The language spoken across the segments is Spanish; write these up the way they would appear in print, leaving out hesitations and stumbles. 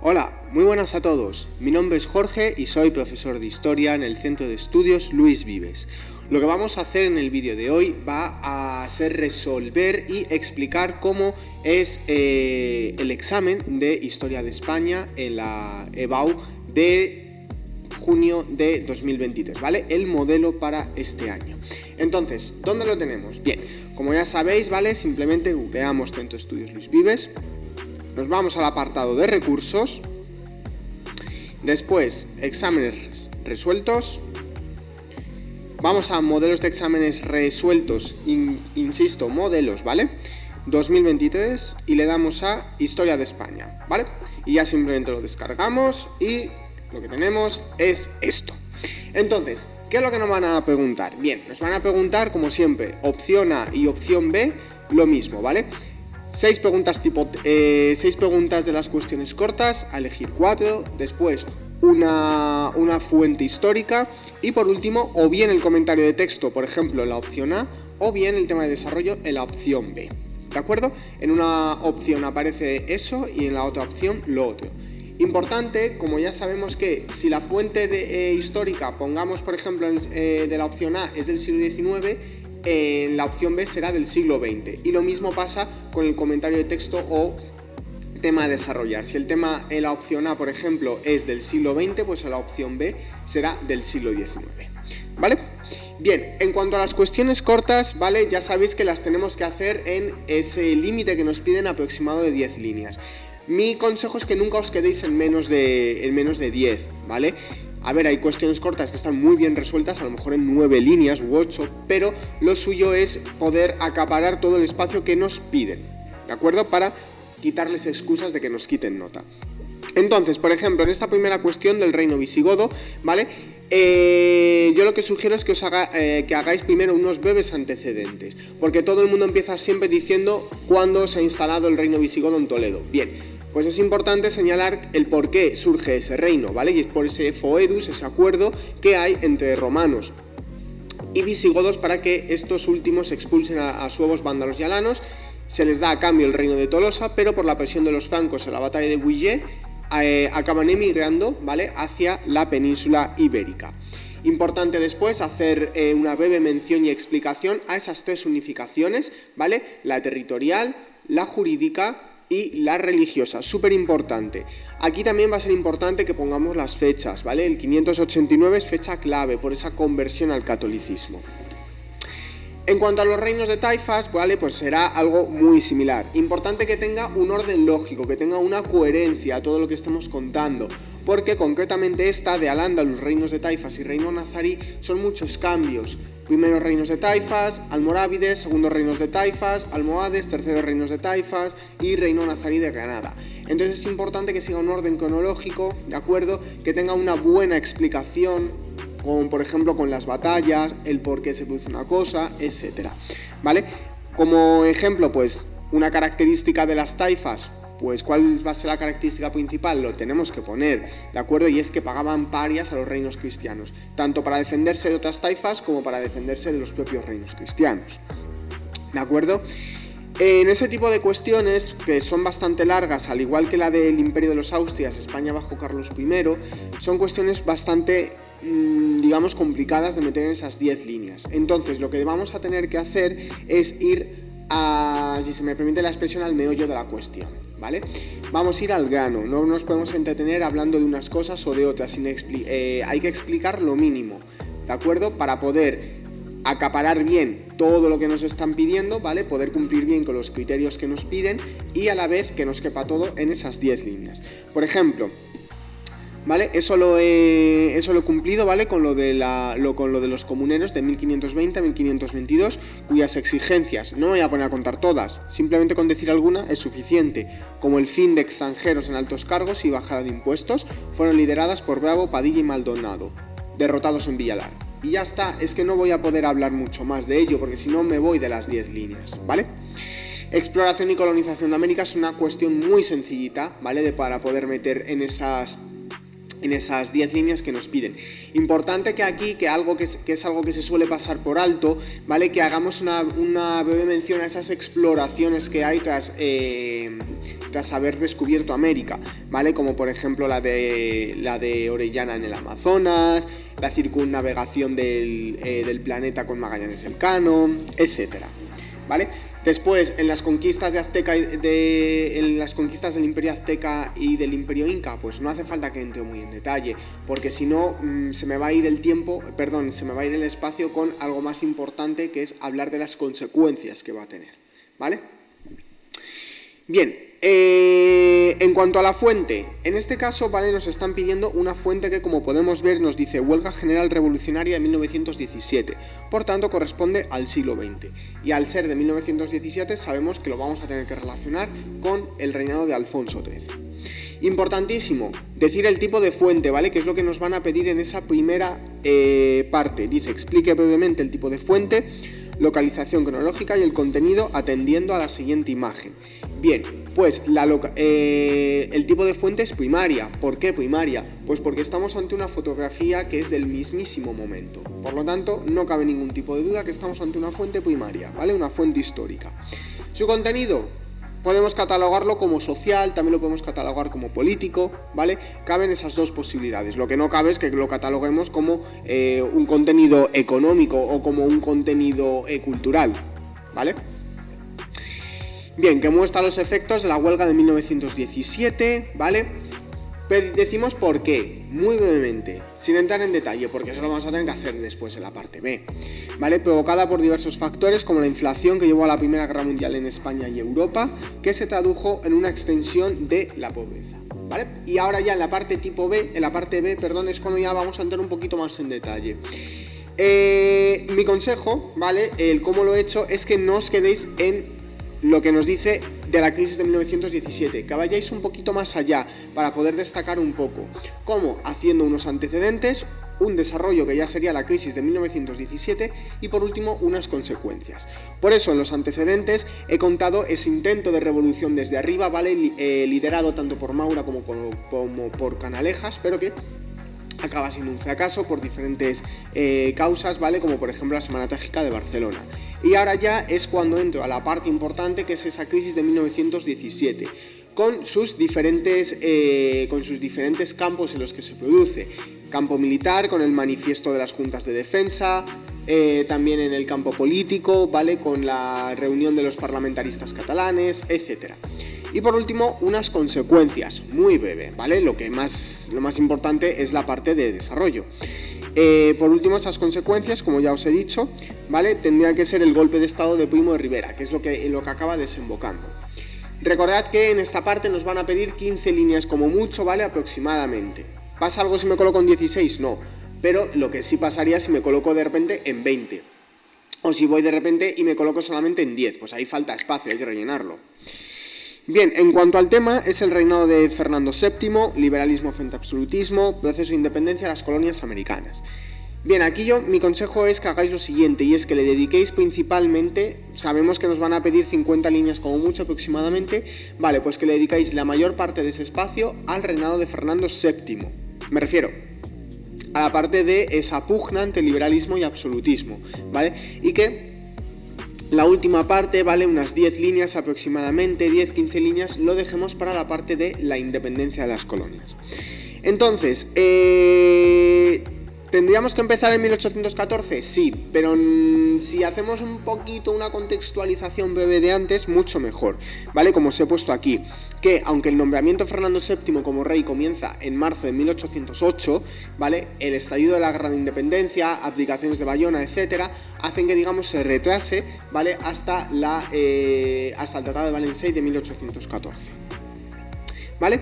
Hola, muy buenas a todos. Mi nombre es Jorge y soy profesor de Historia en el Centro de Estudios Luis Vives. Lo que vamos a hacer en el vídeo de hoy va a ser resolver y explicar cómo es el examen de Historia de España en la EBAU de junio de 2023, ¿vale? El modelo para este año. Entonces, ¿dónde lo tenemos? Bien, como ya sabéis, ¿vale? Simplemente googleamos Centro de Estudios Luis Vives. Nos vamos al apartado de recursos, después exámenes resueltos, vamos a modelos de exámenes resueltos, insisto, modelos, ¿vale? 2023 y le damos a Historia de España, ¿vale? Y ya simplemente lo descargamos y lo que tenemos es esto. Entonces, ¿qué es lo que nos van a preguntar? Bien, nos van a preguntar, como siempre, opción A y opción B, lo mismo, ¿vale? 6 preguntas de las cuestiones cortas, a elegir 4, después una fuente histórica y por último o bien el comentario de texto, por ejemplo en la opción A, o bien el tema de desarrollo en la opción B, ¿de acuerdo? En una opción aparece eso y en la otra opción lo otro. Importante, como ya sabemos que si la fuente histórica, pongamos por ejemplo de la opción A es del siglo XIX, en la opción B será del siglo XX. Y lo mismo pasa con el comentario de texto o tema a desarrollar. Si el tema en la opción A, por ejemplo, es del siglo XX, pues en la opción B será del siglo XIX. ¿Vale? Bien, en cuanto a las cuestiones cortas, ¿vale? Ya sabéis que las tenemos que hacer en ese límite que nos piden aproximado de 10 líneas. Mi consejo es que nunca os quedéis en menos de 10, ¿vale? A ver, hay cuestiones cortas que están muy bien resueltas, a lo mejor en 9 líneas u 8, pero lo suyo es poder acaparar todo el espacio que nos piden, ¿de acuerdo? Para quitarles excusas de que nos quiten nota. Entonces, por ejemplo, en esta primera cuestión del reino visigodo, ¿vale? Yo lo que sugiero es que que hagáis primero unos breves antecedentes, porque todo el mundo empieza siempre diciendo cuándo se ha instalado el reino visigodo en Toledo. Bien, pues es importante señalar el por qué surge ese reino, ¿vale? Y es por ese foedus, ese acuerdo que hay entre romanos y visigodos para que estos últimos expulsen a suevos, vándalos y alanos. Se les da a cambio el reino de Tolosa, pero por la presión de los francos en la batalla de Bouillé acaban emigrando, ¿vale? Hacia la península ibérica. Importante después hacer una breve mención y explicación a esas 3 unificaciones, ¿vale? La territorial, la jurídica y la religiosa, súper importante. Aquí también va a ser importante que pongamos las fechas, ¿vale? El 589 es fecha clave por esa conversión al catolicismo. En cuanto a los reinos de taifas, ¿vale? Pues será algo muy similar. Importante que tenga un orden lógico, que tenga una coherencia a todo lo que estemos contando, porque concretamente esta de Al-Ándalus, reinos de taifas y reino nazarí son muchos cambios. Primeros reinos de taifas, almorávides, segundos reinos de taifas, almohades, terceros reinos de taifas y reino nazarí de Granada. Entonces es importante que siga un orden cronológico, ¿de acuerdo? Que tenga una buena explicación, por ejemplo con las batallas, el por qué se produce una cosa, etcétera, ¿vale? Como ejemplo, pues una característica de las taifas, pues ¿cuál va a ser la característica principal? Lo tenemos que poner, ¿de acuerdo? Y es que pagaban parias a los reinos cristianos, tanto para defenderse de otras taifas como para defenderse de los propios reinos cristianos, ¿de acuerdo? En ese tipo de cuestiones, que son bastante largas, al igual que la del Imperio de los Austrias, España bajo Carlos I, son cuestiones bastante, digamos, complicadas de meter en esas 10 líneas. Entonces, lo que vamos a tener que hacer es ir si se me permite la expresión, al meollo de la cuestión, ¿vale? Vamos a ir al grano, no nos podemos entretener hablando de unas cosas o de otras, hay que explicar lo mínimo, ¿de acuerdo? Para poder acaparar bien todo lo que nos están pidiendo, ¿vale? Poder cumplir bien con los criterios que nos piden y a la vez que nos quepa todo en esas 10 líneas. Por ejemplo, ¿vale? Eso lo he cumplido, ¿vale? Con lo de los comuneros de 1520 a 1522, cuyas exigencias no me voy a poner a contar todas, simplemente con decir alguna es suficiente, como el fin de extranjeros en altos cargos y bajada de impuestos, fueron lideradas por Bravo, Padilla y Maldonado, derrotados en Villalar. Y ya está, es que no voy a poder hablar mucho más de ello, porque si no me voy de las 10 líneas, ¿vale? Exploración y colonización de América es una cuestión muy sencillita, ¿vale? Para poder meter en en esas 10 líneas que nos piden. Importante que aquí, que es algo que se suele pasar por alto, ¿vale? Que hagamos una breve mención a esas exploraciones que hay tras haber descubierto América, ¿vale? Como por ejemplo la de Orellana en el Amazonas, la circunnavegación del planeta con Magallanes Elcano, etcétera, ¿vale? Después, en las conquistas en las conquistas del Imperio Azteca y del Imperio Inca, pues no hace falta que entre muy en detalle, porque si no se me va a ir el espacio con algo más importante, que es hablar de las consecuencias que va a tener, ¿vale? Bien, en cuanto a la fuente, en este caso, ¿vale? Nos están pidiendo una fuente que, como podemos ver, nos dice Huelga General Revolucionaria de 1917, por tanto corresponde al siglo XX, y al ser de 1917 sabemos que lo vamos a tener que relacionar con el reinado de Alfonso XIII. Importantísimo, decir el tipo de fuente, ¿vale? Que es lo que nos van a pedir en esa primera parte. Dice, explique brevemente el tipo de fuente, localización cronológica y el contenido atendiendo a la siguiente imagen. Bien, pues el tipo de fuente es primaria. ¿Por qué primaria? Pues porque estamos ante una fotografía que es del mismísimo momento. Por lo tanto, no cabe ningún tipo de duda que estamos ante una fuente primaria, ¿vale? Una fuente histórica. Su contenido, podemos catalogarlo como social, también lo podemos catalogar como político, ¿vale? Caben esas dos posibilidades. Lo que no cabe es que lo cataloguemos como un contenido económico o como un contenido cultural, ¿vale? Bien, que muestra los efectos de la huelga de 1917, ¿vale? Decimos por qué, muy brevemente, sin entrar en detalle, porque eso lo vamos a tener que hacer después en la parte B, ¿vale? Provocada por diversos factores como la inflación que llevó a la Primera Guerra Mundial en España y Europa, que se tradujo en una extensión de la pobreza, ¿vale? Y ahora ya en la parte B, es cuando ya vamos a entrar un poquito más en detalle. Mi consejo, ¿vale? El cómo lo he hecho es que no os quedéis en lo que nos dice de la crisis de 1917, que vayáis un poquito más allá para poder destacar un poco. ¿Cómo? Haciendo unos antecedentes, un desarrollo que ya sería la crisis de 1917 y por último unas consecuencias. Por eso en los antecedentes he contado ese intento de revolución desde arriba, ¿vale? Liderado tanto por Maura como por Canalejas, pero que acaba siendo un fracaso por diferentes causas, ¿vale? Como por ejemplo la Semana Trágica de Barcelona. Y ahora ya es cuando entro a la parte importante, que es esa crisis de 1917, con sus diferentes campos en los que se produce. Campo militar, con el manifiesto de las juntas de defensa, también en el campo político, ¿vale? Con la reunión de los parlamentaristas catalanes, etc. Y por último, unas consecuencias, muy breve, ¿vale? Lo más importante es la parte de desarrollo. Por último, esas consecuencias, como ya os he dicho, ¿vale? Tendría que ser el golpe de estado de Primo de Rivera, que es lo que acaba desembocando. Recordad que en esta parte nos van a pedir 15 líneas como mucho, ¿vale? Aproximadamente. ¿Pasa algo si me coloco en 16? No, pero lo que sí pasaría si me coloco de repente en 20. O si voy de repente y me coloco solamente en 10, pues ahí falta espacio, hay que rellenarlo. Bien, en cuanto al tema, es el reinado de Fernando VII, liberalismo frente a absolutismo, proceso de independencia de las colonias americanas. Bien, aquí mi consejo es que hagáis lo siguiente, y es que le dediquéis principalmente, sabemos que nos van a pedir 50 líneas como mucho aproximadamente, vale, pues que le dedicáis la mayor parte de ese espacio al reinado de Fernando VII. Me refiero a la parte de esa pugna entre liberalismo y absolutismo, ¿vale? Y que la última parte, ¿vale? Unas 10 líneas aproximadamente, 10-15 líneas, lo dejemos para la parte de la independencia de las colonias. Entonces, ¿tendríamos que empezar en 1814? Sí, pero si hacemos un poquito una contextualización breve de antes, mucho mejor, ¿vale? Como os he puesto aquí, que aunque el nombramiento de Fernando VII como rey comienza en marzo de 1808, ¿vale? El estallido de la Guerra de Independencia, abdicaciones de Bayona, etcétera, hacen que, digamos, se retrase, ¿vale? Hasta el Tratado de Valencia de 1814, ¿vale?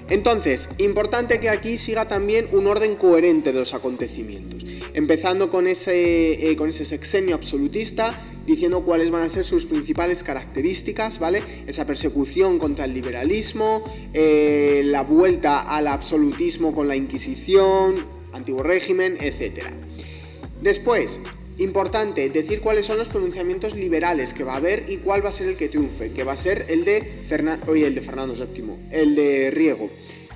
Entonces, importante que aquí siga también un orden coherente de los acontecimientos, empezando con ese sexenio absolutista, diciendo cuáles van a ser sus principales características, ¿vale? Esa persecución contra el liberalismo, la vuelta al absolutismo con la Inquisición, antiguo régimen, etc. Después, importante, decir cuáles son los pronunciamientos liberales que va a haber y cuál va a ser el que triunfe, que va a ser el de Fernando VII, el de Riego.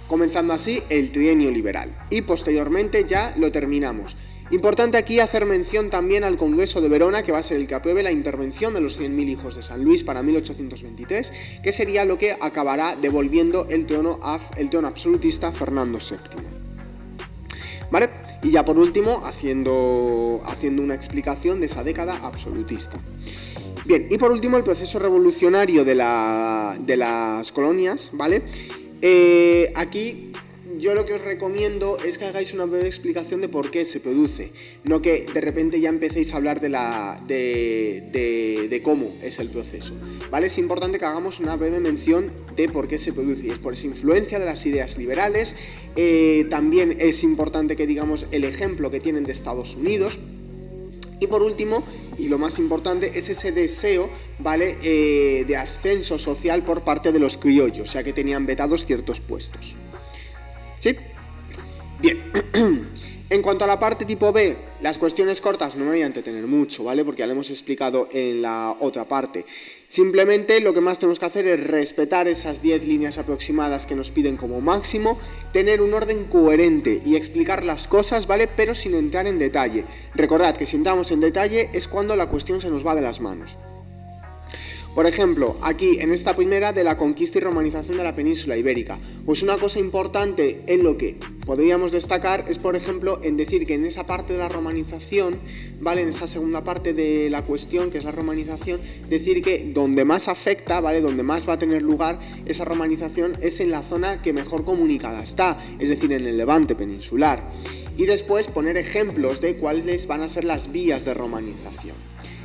comenzando así el trienio liberal, y posteriormente ya lo terminamos. Importante aquí hacer mención también al Congreso de Verona, que va a ser el que apruebe la intervención de los 100.000 hijos de San Luis para 1823, que sería lo que acabará devolviendo el trono absolutista a Fernando VII. ¿Vale? Y ya por último, haciendo una explicación de esa década absolutista. Bien, y por último el proceso revolucionario de las colonias, ¿vale? Aquí yo lo que os recomiendo es que hagáis una breve explicación de por qué se produce, no que de repente ya empecéis a hablar de cómo es el proceso, ¿vale? Es importante que hagamos una breve mención de por qué se produce, y es por esa influencia de las ideas liberales. También es importante que digamos el ejemplo que tienen de Estados Unidos. Y por último, y lo más importante, es ese deseo, ¿vale?, de ascenso social por parte de los criollos, ya que tenían vetados ciertos puestos. ¿Sí? Bien. En cuanto a la parte tipo B, las cuestiones cortas no me voy a entretener mucho, ¿vale? Porque ya lo hemos explicado en la otra parte. Simplemente lo que más tenemos que hacer es respetar esas 10 líneas aproximadas que nos piden como máximo, tener un orden coherente y explicar las cosas, ¿vale? Pero sin entrar en detalle. Recordad que si entramos en detalle es cuando la cuestión se nos va de las manos. Por ejemplo, aquí en esta primera de la conquista y romanización de la península ibérica, pues una cosa importante en lo que podríamos destacar es, por ejemplo, en decir que en esa parte de la romanización, ¿vale?, en esa segunda parte de la cuestión, que es la romanización, decir que donde más afecta, ¿vale?, donde más va a tener lugar esa romanización es en la zona que mejor comunicada está, es decir, en el Levante peninsular. Y después poner ejemplos de cuáles van a ser las vías de romanización.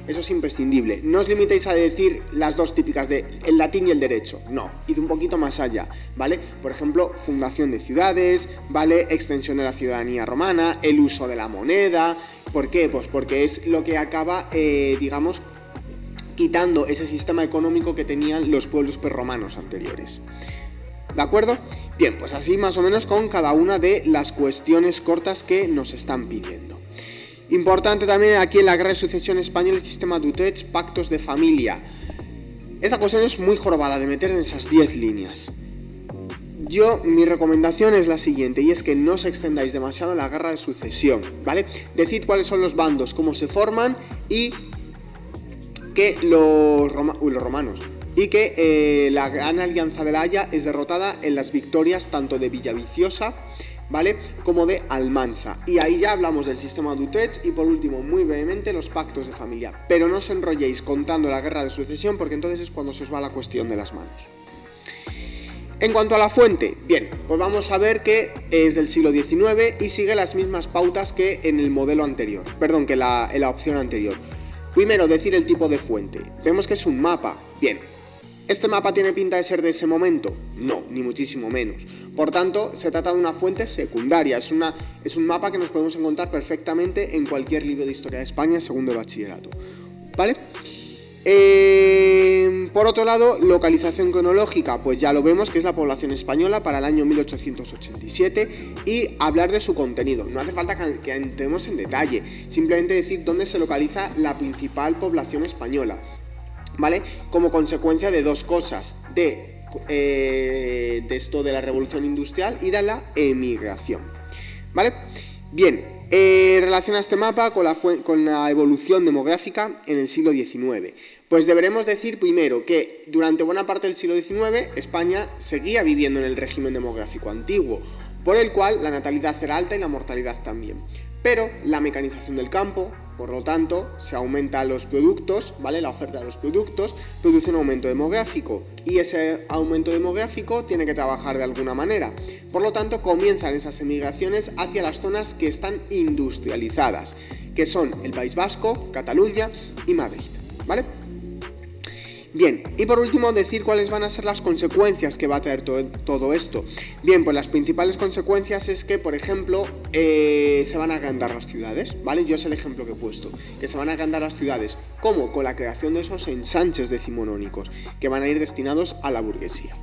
Eso es imprescindible. No os limitéis a decir las dos típicas de el latín y el derecho. No, id un poquito más allá, ¿vale? Por ejemplo, fundación de ciudades, ¿vale? Extensión de la ciudadanía romana, el uso de la moneda. ¿Por qué? Pues porque es lo que acaba, digamos, quitando ese sistema económico que tenían los pueblos prerromanos anteriores. ¿De acuerdo? Bien, pues así más o menos con cada una de las cuestiones cortas que nos están pidiendo. Importante también aquí en la Guerra de Sucesión Española el sistema d'Utrecht, pactos de familia. Esta cuestión es muy jorobada de meter en esas 10 líneas. Mi recomendación es la siguiente, y es que no os extendáis demasiado en la Guerra de Sucesión, ¿vale? Decid cuáles son los bandos, cómo se forman y que la Gran Alianza de la Haya es derrotada en las victorias tanto de Villaviciosa, ¿vale?, como de Almansa. Y ahí ya hablamos del sistema d'Utrecht y por último, muy brevemente, los pactos de familia. Pero no os enrolléis contando la Guerra de Sucesión porque entonces es cuando se os va la cuestión de las manos. En cuanto a la fuente, bien, pues vamos a ver que es del siglo XIX y sigue las mismas pautas que en el modelo anterior, perdón, que en la opción anterior. Primero, decir el tipo de fuente. Vemos que es un mapa. Bien. ¿Este mapa tiene pinta de ser de ese momento? No, ni muchísimo menos. Por tanto, se trata de una fuente secundaria. Es un mapa que nos podemos encontrar perfectamente en cualquier libro de historia de España, segundo de bachillerato. ¿Vale? Por otro lado, localización cronológica, pues ya lo vemos que es la población española para el año 1887 y hablar de su contenido. No hace falta que entremos en detalle, simplemente decir dónde se localiza la principal población española. ¿Vale? Como consecuencia de dos cosas, de esto de la revolución industrial y de la emigración. ¿Vale? Bien, relaciona este mapa con la evolución demográfica en el siglo XIX. Pues deberemos decir primero que durante buena parte del siglo XIX España seguía viviendo en el régimen demográfico antiguo, por el cual la natalidad era alta y la mortalidad también. Pero la mecanización del campo, por lo tanto, se aumenta los productos, ¿vale? La oferta de los productos produce un aumento demográfico y ese aumento demográfico tiene que trabajar de alguna manera. Por lo tanto, comienzan esas emigraciones hacia las zonas que están industrializadas, que son el País Vasco, Cataluña y Madrid, ¿vale? Bien, y por último decir cuáles van a ser las consecuencias que va a traer todo esto. Bien, pues las principales consecuencias es que, por ejemplo, se van a agrandar las ciudades, ¿vale? Yo es el ejemplo que he puesto, que se van a agrandar las ciudades. ¿Cómo? Con la creación de esos ensanches decimonónicos, que van a ir destinados a la burguesía.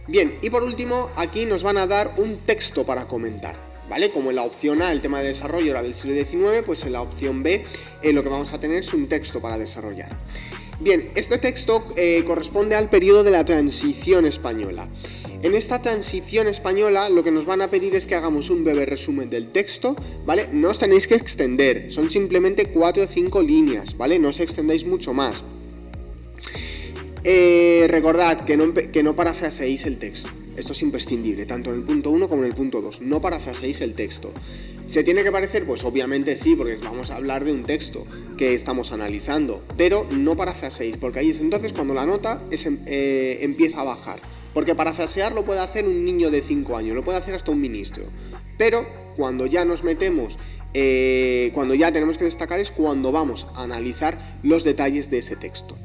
Bien, y por último, aquí nos van a dar un texto para comentar, ¿vale? Como en la opción A, el tema de desarrollo era del siglo XIX, pues en la opción B lo que vamos a tener es un texto para desarrollar. Bien, este texto corresponde al periodo de la transición española. En esta transición española lo que nos van a pedir es que hagamos un breve resumen del texto, ¿vale? No os tenéis que extender, son simplemente 4 o 5 líneas, ¿vale? No os extendáis mucho más. Recordad que no parafraseéis el texto. Esto es imprescindible, tanto en el punto 1 como en el punto 2. No parafraseéis el texto. ¿Se tiene que parecer? Pues obviamente sí, porque vamos a hablar de un texto que estamos analizando. Pero no parafraseéis, porque ahí es entonces cuando la nota empieza a bajar. Porque parafrasear lo puede hacer un niño de 5 años, lo puede hacer hasta un ministro. Pero cuando ya nos metemos, cuando ya tenemos que destacar, es cuando vamos a analizar los detalles de ese texto.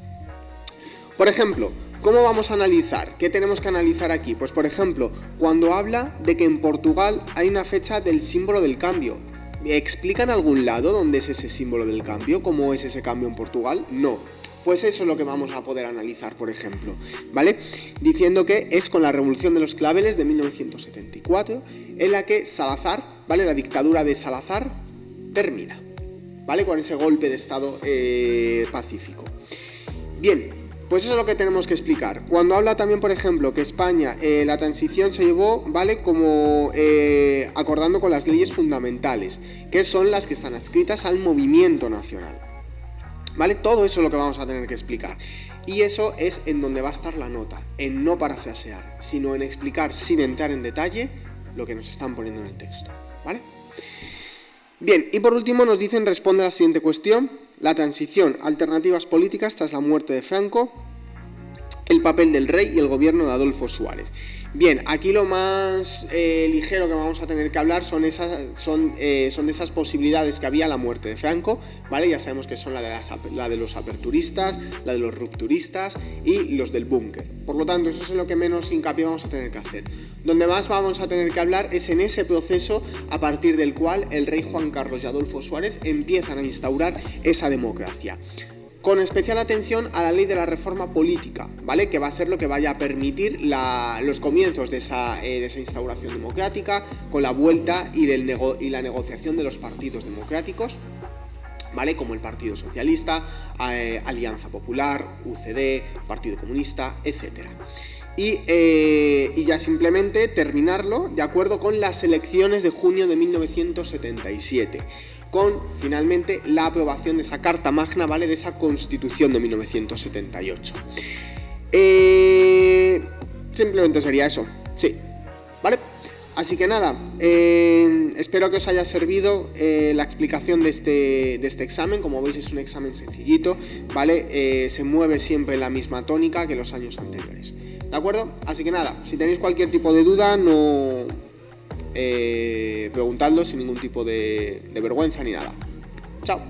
Por ejemplo, ¿cómo vamos a analizar? ¿Qué tenemos que analizar aquí? Pues por ejemplo, cuando habla de que en Portugal hay una fecha del símbolo del cambio. ¿Explica en algún lado dónde es ese símbolo del cambio? ¿Cómo es ese cambio en Portugal? No. Pues eso es lo que vamos a poder analizar, por ejemplo, ¿vale? Diciendo que es con la Revolución de los Claveles de 1974 en la que Salazar, ¿vale? La dictadura de Salazar termina, ¿vale? Con ese golpe de estado pacífico. Bien. Pues eso es lo que tenemos que explicar. Cuando habla también, por ejemplo, que España, la transición se llevó, ¿vale? Como acordando con las leyes fundamentales, que son las que están adscritas al movimiento nacional. ¿Vale? Todo eso es lo que vamos a tener que explicar. Y eso es en donde va a estar la nota, en no parafrasear, sino en explicar sin entrar en detalle lo que nos están poniendo en el texto. ¿Vale? Bien, y por último nos dicen, responde a la siguiente cuestión: la transición, alternativas políticas tras la muerte de Franco, el papel del rey y el gobierno de Adolfo Suárez. Bien, aquí lo más ligero que vamos a tener que hablar son de esas posibilidades que había a la muerte de Franco, ¿vale? Ya sabemos que son la de los aperturistas, la de los rupturistas y los del búnker. Por lo tanto, eso es en lo que menos hincapié vamos a tener que hacer. Donde más vamos a tener que hablar es en ese proceso a partir del cual el rey Juan Carlos y Adolfo Suárez empiezan a instaurar esa democracia. Con especial atención a la ley de la reforma política, ¿vale? Que va a ser lo que vaya a permitir los comienzos de esa instauración democrática, con la vuelta y la negociación de los partidos democráticos, ¿vale? Como el Partido Socialista, Alianza Popular, UCD, Partido Comunista, etc. Y ya simplemente terminarlo de acuerdo con las elecciones de junio de 1977. Con, finalmente, la aprobación de esa Carta Magna, ¿vale? De esa Constitución de 1978. Simplemente sería eso, sí, ¿vale? Así que nada, espero que os haya servido la explicación de este examen. Como veis, es un examen sencillito, ¿vale? Se mueve siempre en la misma tónica que los años anteriores, ¿de acuerdo? Así que nada, si tenéis cualquier tipo de duda, no... preguntadlo sin ningún tipo de vergüenza ni nada. Chao.